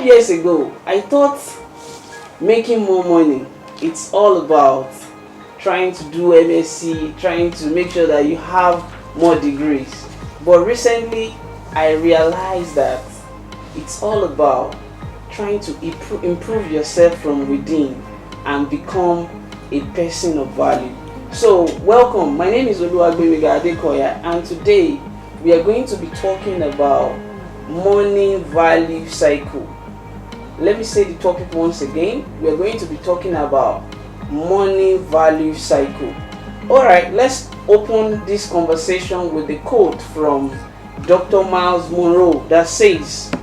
5 years ago, I thought making more money, it's all about trying to do MSc, trying to make sure that you have more degrees. But recently, I realized that it's all about trying to improve yourself from within and become a person of value. So, welcome. My name is Oluwagbemiga Adekoya, and today we are going to be talking about money value cycle. Let me say the topic once again. We are going to be talking about money value cycle. Alright, let's open this conversation with a quote from Dr. Miles Monroe that says,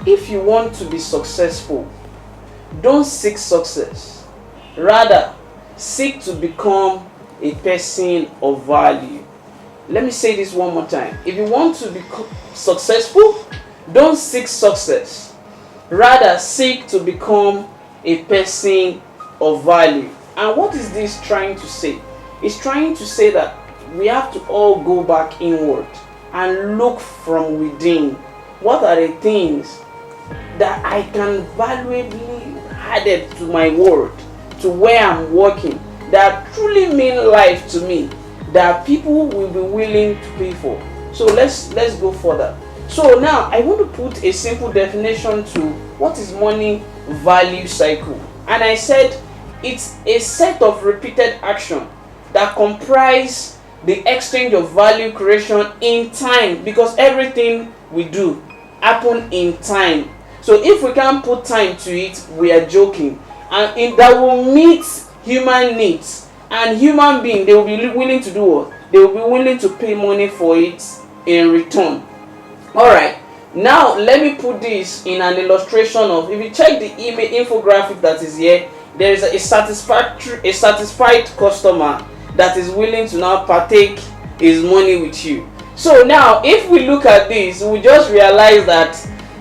if you want to be successful, don't seek success. Rather, seek to become a person of value. Let me say this one more time. If you want to be successful, don't seek success. Rather, seek to become a person of value. And what is this trying to say? It's trying to say that we have to all go back inward and look from within. What are the things that I can valuably add to my world, to where I'm working, that truly mean life to me, that people will be willing to pay for? So let's go further. So now I want to put a simple definition to what is money value cycle. And I said it's a set of repeated action that comprise the exchange of value creation in time, because everything we do happen in time. So if we can't put time to it, we are joking. And that will meet human needs, and human beings, they will be willing to do what? They will be willing to pay money for it in return. Alright, now let me put this in an illustration of, if you check the infographic that is here, there is a satisfied customer that is willing to now partake his money with you. So now if we look at this, we just realize that,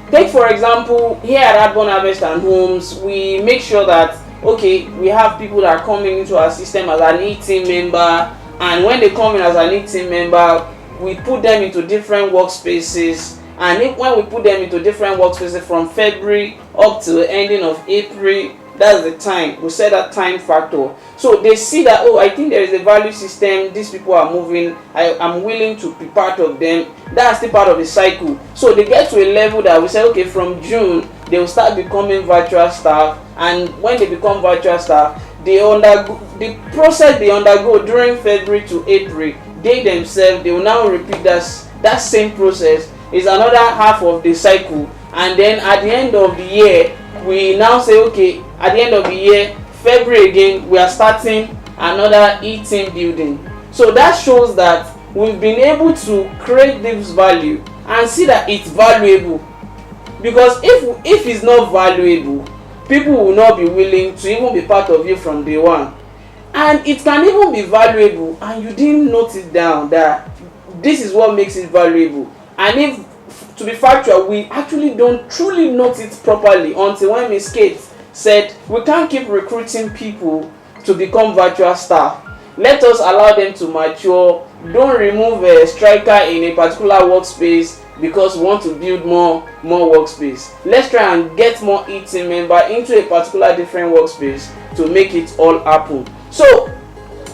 take for example, here at Adbond and Homes, we make sure that, okay, we have people that are coming into our system as an eTeam member, and when they come in as an eTeam member, we put them into different workspaces. And when we put them into different workspaces from February up to the ending of April, that's the time. We set that time factor. So they see that, oh, I think there is a value system, these people are moving, I'm willing to be part of them. That's the part of the cycle. So they get to a level that we say, okay, from June, they will start becoming virtual staff. And when they become virtual staff, the process they undergo during February to April, they themselves, they will now repeat that same process. Is another half of the cycle. And then at the end of the year, we now say, okay, at the end of the year, February again, we are starting another eTeam building. So that shows that we've been able to create this value and see that it's valuable. Because if it's not valuable, people will not be willing to even be part of you from day one. And it can even be valuable and you didn't note it down that this is what makes it valuable. And if, to be factual, we actually don't truly note it properly until when Ms. Kate said, we can't keep recruiting people to become virtual staff. Let us allow them to mature. Don't remove a striker in a particular workspace because we want to build more workspace. Let's try and get more eTeam member into a particular different workspace to make it all happen. So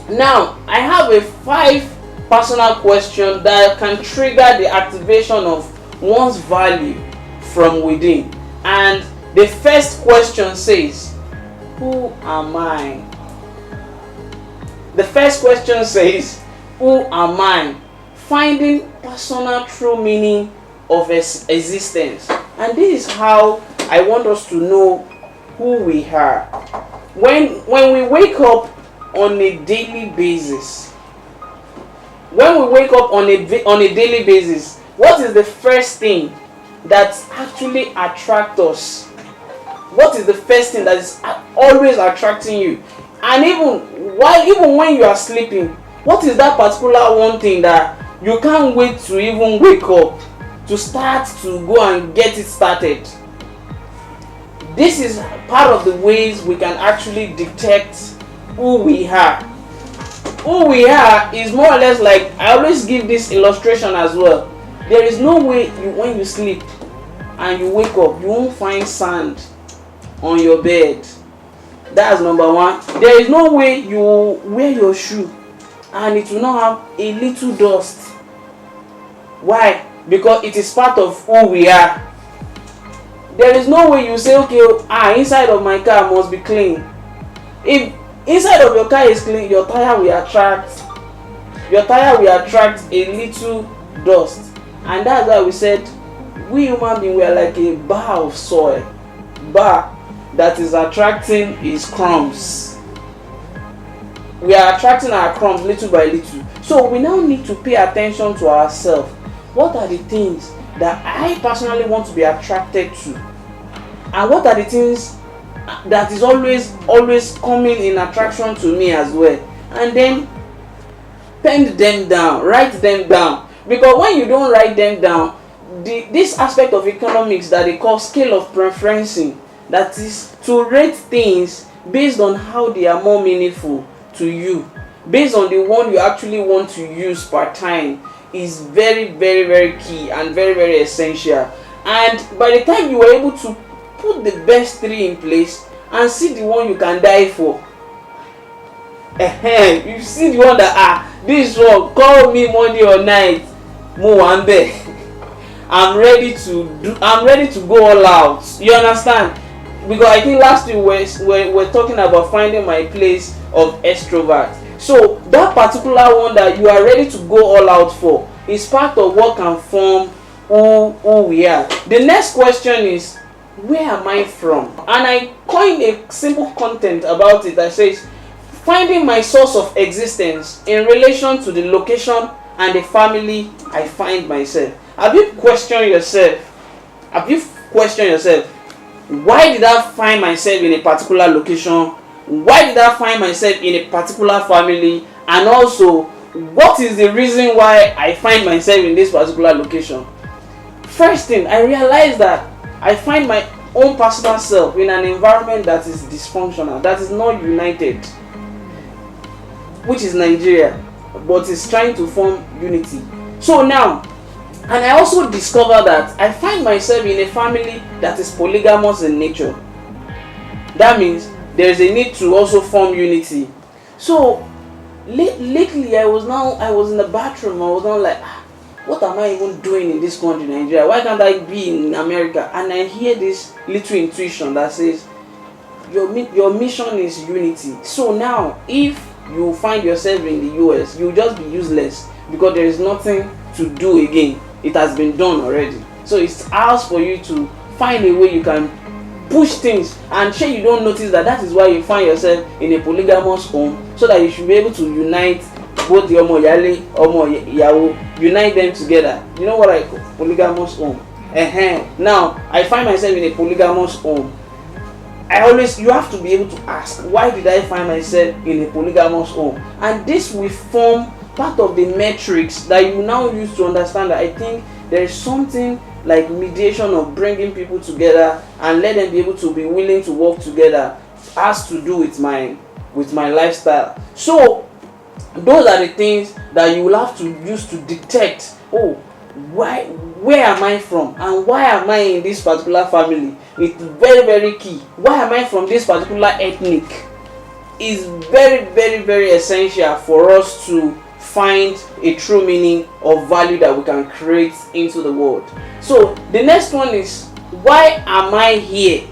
now I have a 5 personal question that can trigger the activation of one's value from within. And the first question says, who am I? The first question says, who am I? Finding personal true meaning of existence. And this is how I want us to know who we are. When we wake up on a daily basis, what is the first thing that actually attracts us? What is the first thing that is always attracting you? And even when you are sleeping, what is that particular one thing that you can't wait to even wake up to start to go and get it started? This is part of the ways we can actually detect who we are. Who we are is more or less like, I always give this illustration as well. There is no way when you sleep, and you wake up, you won't find sand on your bed. That's number one. There is no way you wear your shoe and it will not have a little dust. Why? Because it is part of who we are. There is no way you say, okay, inside of my car must be clean. If inside of your car is clean, your tire will attract a little dust. And that's why we said we human beings, we are like a bar of soil. Bar that is attracting its crumbs. We are attracting our crumbs little by little. So we now need to pay attention to ourselves. What are the things that I personally want to be attracted to? And what are the things that is always coming in attraction to me as well? And then pen them down, write them down. Because when you don't write them down, this aspect of economics that they call scale of preferencing, that is to rate things based on how they are more meaningful to you, based on the one you actually want to use per time, is very, very, very key and very, very essential. And by the time you are able to put the best three in place and see the one you can die for, you see the one that this one, call me morning or night, mo one there. I'm ready to go all out. You understand? Because I think last week we're talking about finding my place of extrovert. So that particular one that you are ready to go all out for is part of what can form who we are. The next question is, where am I from? And I coined a simple content about it that says, finding my source of existence in relation to the location and the family I find myself. Have you questioned yourself? Why did I find myself in a particular location? Why did I find myself in a particular family? And also, what is the reason why I find myself in this particular location? First thing, I realized that I find my own personal self in an environment that is dysfunctional, that is not united, which is Nigeria, but is trying to form unity. So now, and I also discovered that I find myself in a family that is polygamous in nature. That means there is a need to also form unity. So lately I was in the bathroom. I was now like, what am I even doing in this country, Nigeria? Why can't I be in America? And I hear this little intuition that says, your mission is unity. So now, if you find yourself in the US, you'll just be useless because there is nothing to do again. It has been done already. So it's ours for you to find a way you can push things, and sure you don't notice that is why you find yourself in a polygamous home, so that you should be able to unite both the Omo Yale, Omo Yawo, unite them together. You know what I call polygamous home? Now I find myself in a polygamous home. You have to be able to ask, why did I find myself in a polygamous home? And this will form part of the metrics that you now use to understand that I think there is something like mediation of bringing people together and let them be able to be willing to work together has to do with my lifestyle. So those are the things that you will have to use to detect, where am I from and why am I in this particular family? It's very, very key. Why am I from this particular ethnic? Is very, very, very essential for us to find a true meaning of value that we can create into the world. So the next one is, why am I here?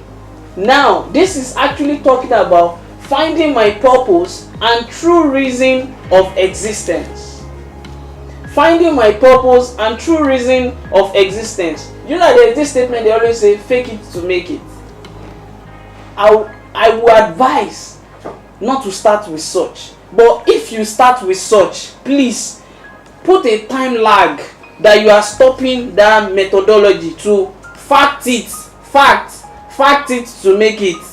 Now this is actually talking about finding my purpose and true reason of existence. Finding my purpose and true reason of existence. You know, there's this statement they always say, fake it to make it. I would advise not to start with such. But if you start with such, please put a time lag that you are stopping that methodology to fact it to make it.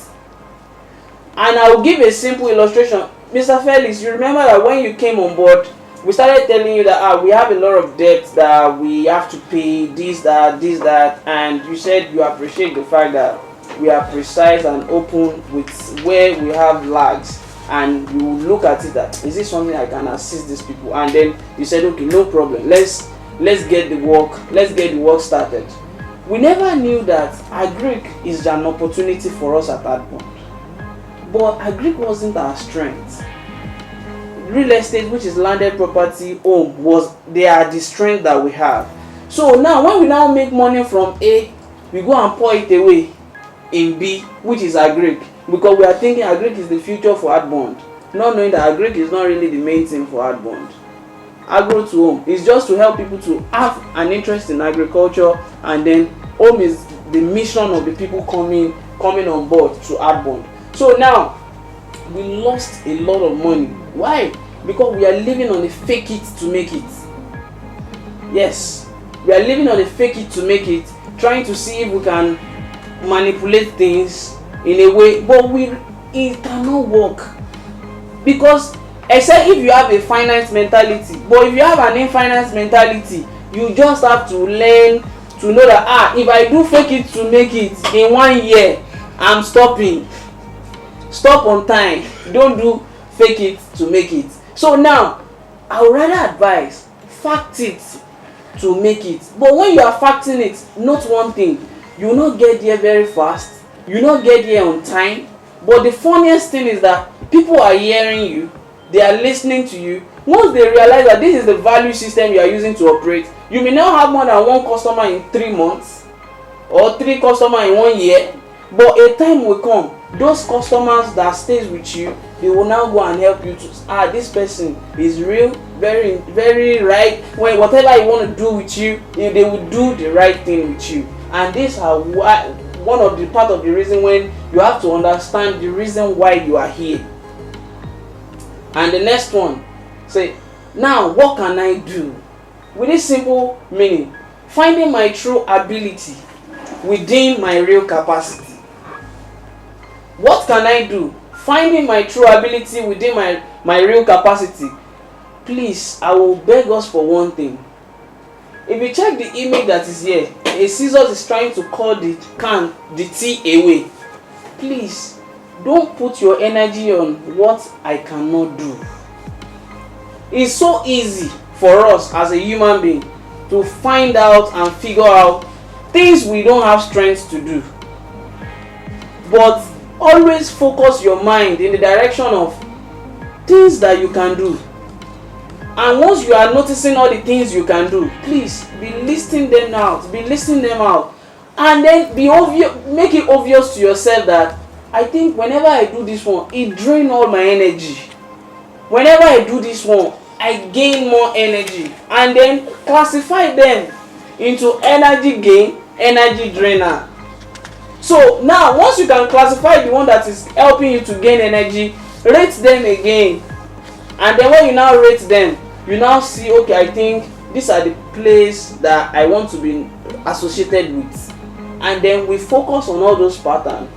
And I will give a simple illustration. Mr. Felix, you remember that when you came on board, we started telling you that we have a lot of debt that we have to pay, this, that, and you said you appreciate the fact that we are precise and open with where we have lags. And you look at it that, is this something I can assist these people? And then you said, okay, no problem, let's get the work started. We never knew that agric is an opportunity for us at Adbond, but agric wasn't our strength. Real estate, which is landed property, home, they are the strength that we have. So now when we now make money from A, we go and pour it away in B, which is agric, because we are thinking agric is the future for Adbond, not knowing that agric is not really the main thing for Adbond. Agro to home is just to help people to have an interest in agriculture, and then home is the mission of the people coming on board to Adbond. So now we lost a lot of money. Why? Because we are living on a fake it to make it. Yes, we are living on a fake it to make it, trying to see if we can manipulate things in a way, but it cannot work, because except if you have a finance mentality. But if you have an infinance mentality, you just have to learn to know that if I do fake it to make it in 1 year, I'm stopping. Stop on time. Don't do fake it to make it. So now I would rather advise fact it to make it. But when you are facting it, note one thing: you will not get there very fast, you will not get there on time. But the funniest thing is that people are hearing you, they are listening to you. Once they realize that this is the value system you are using to operate, you may now have more than 1 customer in 3 months or 3 customers in 1 year. But a time will come, those customers that stays with you, they will now go and help you to this person is real, very very right. When whatever you want to do with you, they will do the right thing with you. And this are one of the part of the reason when you have to understand the reason why you are here. And the next one, say, now what can I do? With this simple meaning, finding my true ability within my real capacity. What can I do? Finding my true ability within my real capacity. Please, I will beg us for one thing. If you check the image that is here, a scissors is trying to cut the tea away. Please, don't put your energy on what I cannot do. It's so easy for us as a human being to find out and figure out things we don't have strength to do. But always focus your mind in the direction of things that you can do. And once you are noticing all the things you can do, please be listing them out. And then make it obvious to yourself that I think whenever I do this one, it drains all my energy. Whenever I do this one, I gain more energy. And then classify them into energy gain, energy drainer. So now once you can classify the one that is helping you to gain energy, rate them again. And then when you now rate them, you now see, okay, I think these are the places that I want to be associated with. And then we focus on all those patterns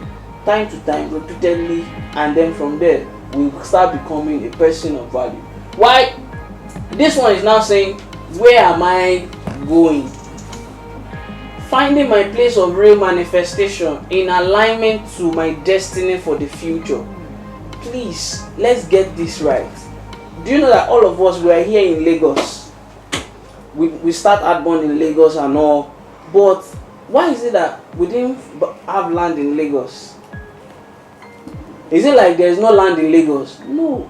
time to time, repeatedly, and then from there we start becoming a person of value. Why? This one is now saying, where am I going? Finding my place of real manifestation in alignment to my destiny for the future. Please, let's get this right. Do you know that all of us were here in Lagos? We start Adbond in Lagos and all, but why is it that we didn't have land in Lagos? Is it like there is no land in Lagos? No,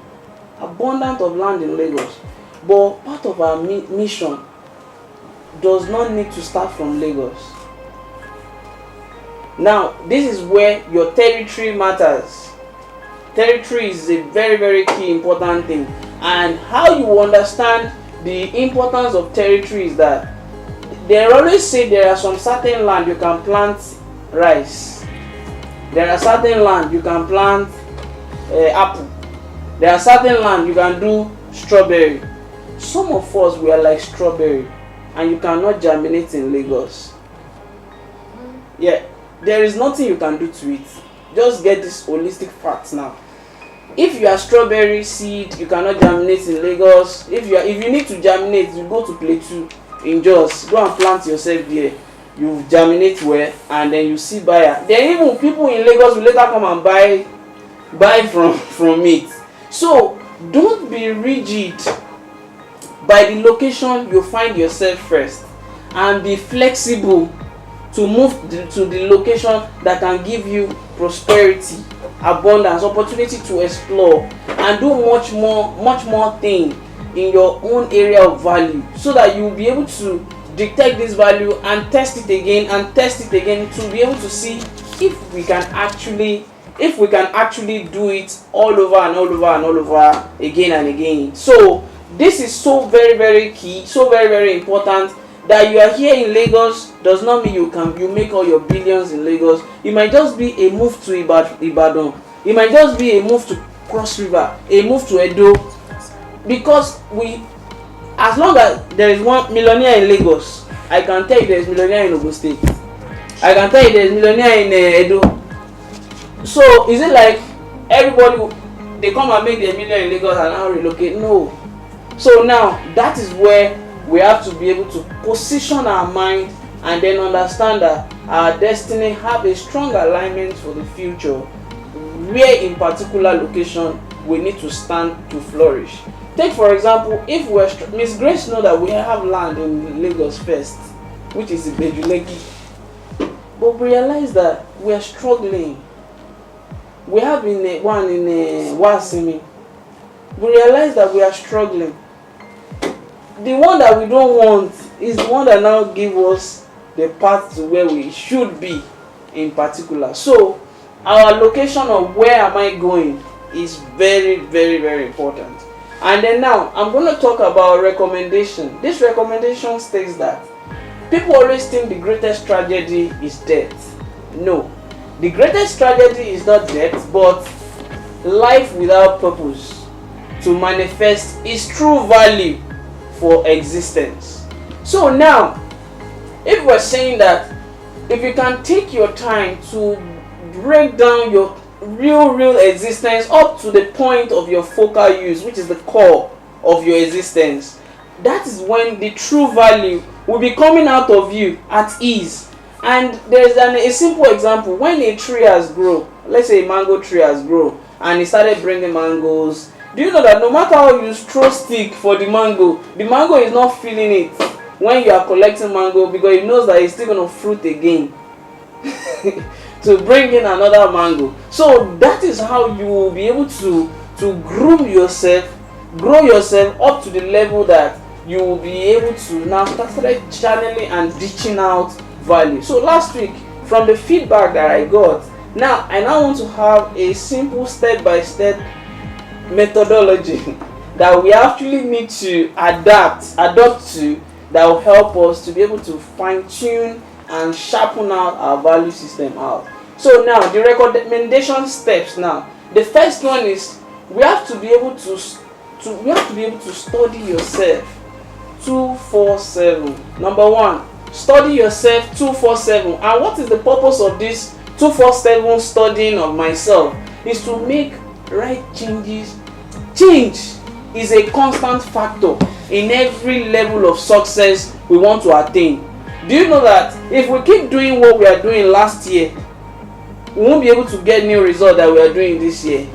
abundant of land in Lagos. But part of our mission does not need to start from Lagos. Now, this is where your territory matters. Territory is a very, very key important thing. And how you understand the importance of territory is that they always say there are some certain land you can plant rice. There are certain land you can plant apple. There are certain land you can do strawberry. Some of us, we are like strawberry, and you cannot germinate in Lagos. Yeah, there is nothing you can do to it. Just get this holistic facts now. If you are strawberry seed, you cannot germinate in Lagos. If you need to germinate, you go to Plateau in Jos, go and plant yourself there. You germinate well, and then you see buyer. Then even people in Lagos will later come and buy from it. So don't be rigid by the location you find yourself first, and be flexible to move to the location that can give you prosperity, abundance, opportunity to explore and do much more thing in your own area of value, so that you will be able to detect this value and test it again to be able to see if we can actually do it all over and all over and all over again and again. So this is so very, very key, so very, very important. That you are here in Lagos does not mean you make all your billions in Lagos. It might just be a move to Ibadan. It might just be a move to Cross River, a move to Edo. Because as long as there is one millionaire in Lagos, I can tell you there is millionaire in Ogun State. I can tell you there is millionaire in Edo. So is it like everybody they come and make their million in Lagos and now relocate? No. So now that is where we have to be able to position our mind and then understand that our destiny have a strong alignment for the future, where in particular location we need to stand to flourish. Take for example, if Miss Grace know that we have land in Lagos first, which is Ibejuleki, but we realize that we are struggling. We have one in Wasimi. We realize that we are struggling. The one that we don't want is the one that now gives us the path to where we should be in particular. So our location of where am I going is very, very, very important. And then now I'm going to talk about recommendation. This recommendation states that people always think the greatest tragedy is death. No, the greatest tragedy is not death, but life without purpose to manifest its true value for existence. So now, if we're saying that if you can take your time to break down your real existence up to the point of your focal use, which is the core of your existence, that is when the true value will be coming out of you at ease. And there's a simple example. When a tree has grown, let's say a mango tree has grown and it started bringing mangoes, do you know that no matter how you throw stick for the mango is not feeling it when you are collecting mango, because it knows that it's still going to fruit again to bring in another mango. So that is how you will be able to groom yourself, grow yourself up to the level that you will be able to now start channeling and reaching out value. So last week, from the feedback that I got, I now want to have a simple step-by-step methodology that we actually need to adopt to, that will help us to be able to fine-tune and sharpen out our value system out. So now the recommendation steps. Now the first one is we have to be able to study yourself 247. Number one, study yourself 247. And what is the purpose of this 247 studying of myself? Is to make right changes. Change is a constant factor in every level of success we want to attain. Do you know that if we keep doing what we are doing last year, we won't be able to get new results that we are doing this year?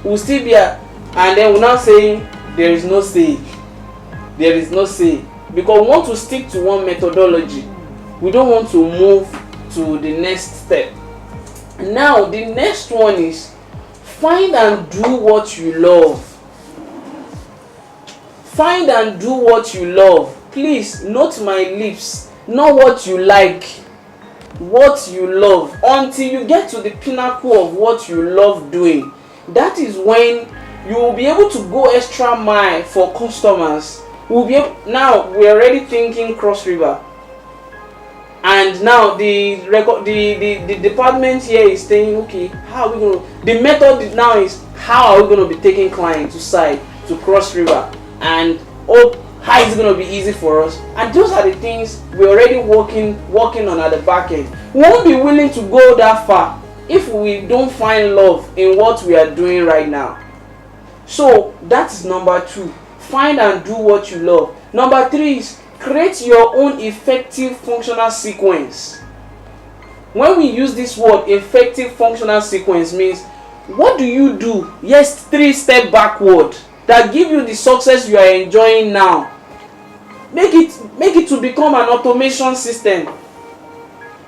We'll still be and then we're now saying there is no say. There is no say. Because we want to stick to one methodology. We don't want to move to the next step. Now the next one is find and do what you love. Find and do what you love. Please note my lips. Not what you like. What you love. Until you get to the pinnacle of what you love doing, that is when you will be able to go extra mile for customers. Now we're already thinking Cross River. And now the department here is saying, okay, how are we going to, the method now is how are we going to be taking clients to site to Cross River, and how is it going to be easy for us? And those are the things we're already working on at the back end. We won't be willing to go that far if we don't find love in what we are doing right now. So that is number two. Find and do what you love. Number three is create your own effective functional sequence. When we use this word effective functional sequence, means what do you do? Yes, 3 steps backward that give you the success you are enjoying now. Make it to become an automation system.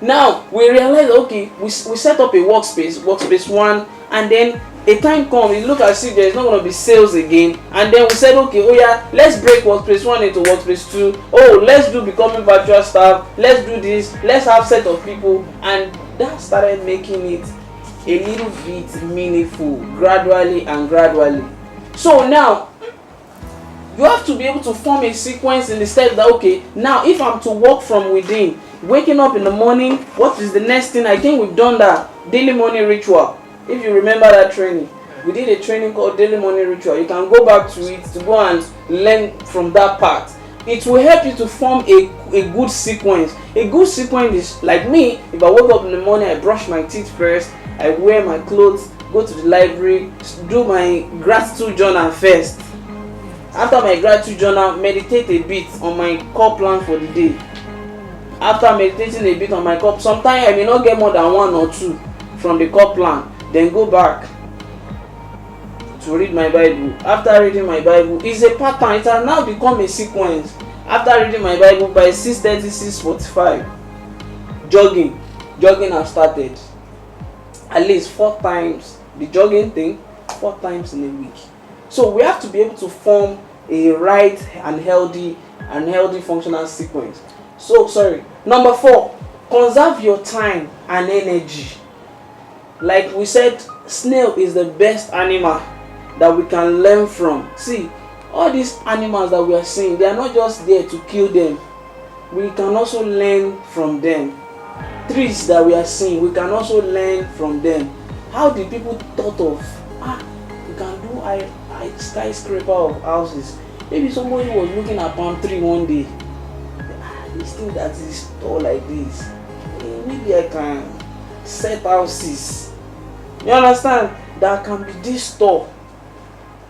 Now we realize, okay, we set up a workspace 1, and then a time comes, it look as if there is not going to be sales again, and then we said, okay, oh yeah, let's break workspace 1 into workspace 2. Oh, let's do becoming virtual staff, let's do this, let's have set of people, and that started making it a little bit meaningful gradually and gradually. So now you have to be able to form a sequence in the steps that, okay, now if I'm to work from within, waking up in the morning, what is the next thing? I think we've done that daily morning ritual. If you remember that training, we did a training called daily morning ritual. You can go back to it to go and learn from that part. It will help you to form a good sequence. A good sequence is like me. If I wake up in the morning, I brush my teeth first, I wear my clothes, go to the library, do my gratitude journal first. After my gratitude journal, meditate a bit on my core plan for the day. After meditating a bit on my core, sometimes I may not get more than 1 or 2 from the core plan. Then go back to read my Bible. After reading my Bible, it's a pattern. It has now become a sequence. After reading my Bible, by 6:30, 6:45, jogging has started. At least 4 times the jogging thing, 4 times in a week. So we have to be able to form a right and healthy functional sequence. So number 4, conserve your time and energy. Like we said, snail is the best animal that we can learn from. See, all these animals that we are seeing, they are not just there to kill them. We can also learn from them. Trees that we are seeing, we can also learn from them. How did people thought of, we can do a skyscraper of houses? Maybe somebody was looking at palm tree one day. This thing that is tall like this, maybe I can set houses. You understand? That can be this tall.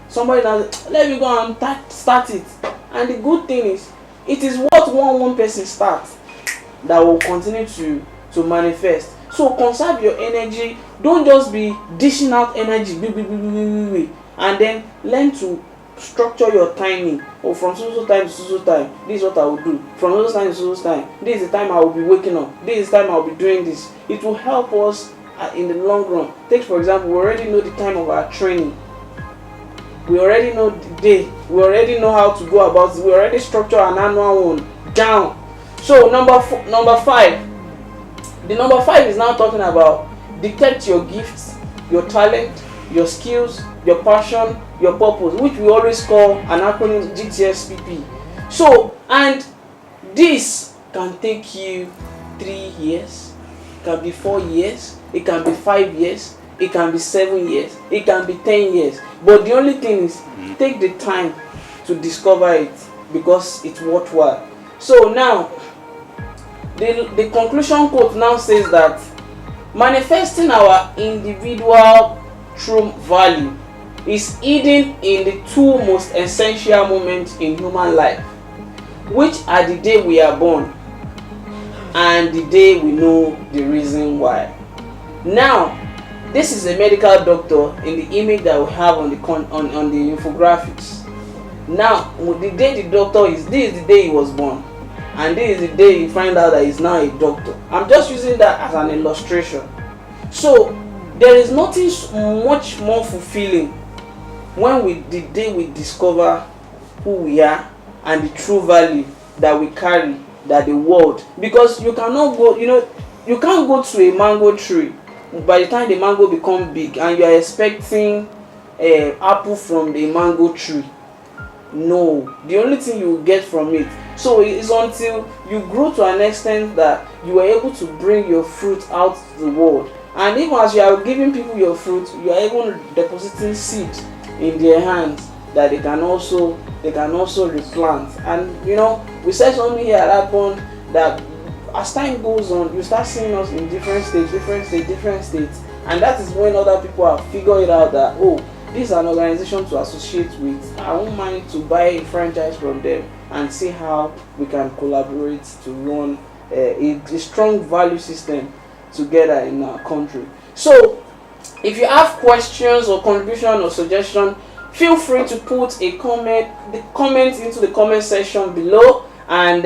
Somebody now, let me go and start it. And the good thing is, it is what one person starts that will continue to manifest. So conserve your energy. Don't just be dishing out energy, and then learn to structure your timing. Or from so time to so time, this is what I will do. From those time to those time, this is the time I will be waking up. This is the time I will be doing this. It will help us in the long run. Take for example, we already know the time of our training. We already know the day. We already know how to go about it. We already structure an annual one down. So number 5. The number 5 is now talking about detect your gifts, your talent, your skills, your passion, your purpose, which we always call an acronym GTSPP. So, and this can take you 3 years, it can be 4 years, it can be 5 years, it can be 7 years, it can be 10 years. But the only thing is, take the time to discover it, because it's worthwhile. So now, the conclusion quote now says that manifesting our individual true value is hidden in the 2 most essential moments in human life, which are the day we are born and the day we know the reason why. Now, this is a medical doctor in the image that we have on the infographics. Now, the day the doctor is, this is the day he was born, and this is the day you find out that he's now a doctor. I'm just using that as an illustration. So there is nothing much more fulfilling when the day we discover who we are and the true value that we carry, that the world, because you cannot go, you can't go to a mango tree by the time the mango become big and you are expecting apple from the mango tree. No, the only thing you will get from it, so it's until you grow to an extent that you are able to bring your fruit out to the world. And even as you are giving people your fruit, you are even depositing seeds in their hands that they can also replant. And we said something here at Adbond that as time goes on, you start seeing us in different states, and that is when other people have figured it out that, oh, this is an organization to associate with. I won't mind to buy a franchise from them and see how we can collaborate to run a strong value system together in our country. So if you have questions or contribution or suggestion, feel free to put a comment into the comment section below, and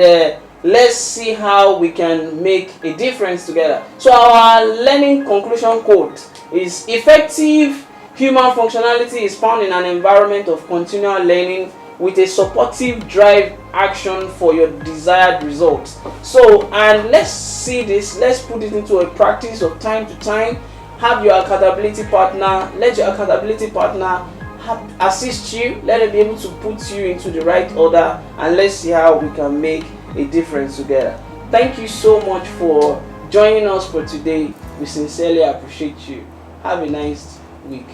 Let's see how we can make a difference together. So our learning conclusion quote is: effective human functionality is found in an environment of continual learning with a supportive drive action for your desired results. So, and let's see this, let's put it into a practice of time to time. Have your accountability partner, let your accountability partner assist you, let them be able to put you into the right order, and let's see how we can make a difference together. Thank you so much for joining us for today. We sincerely appreciate you. Have a nice week.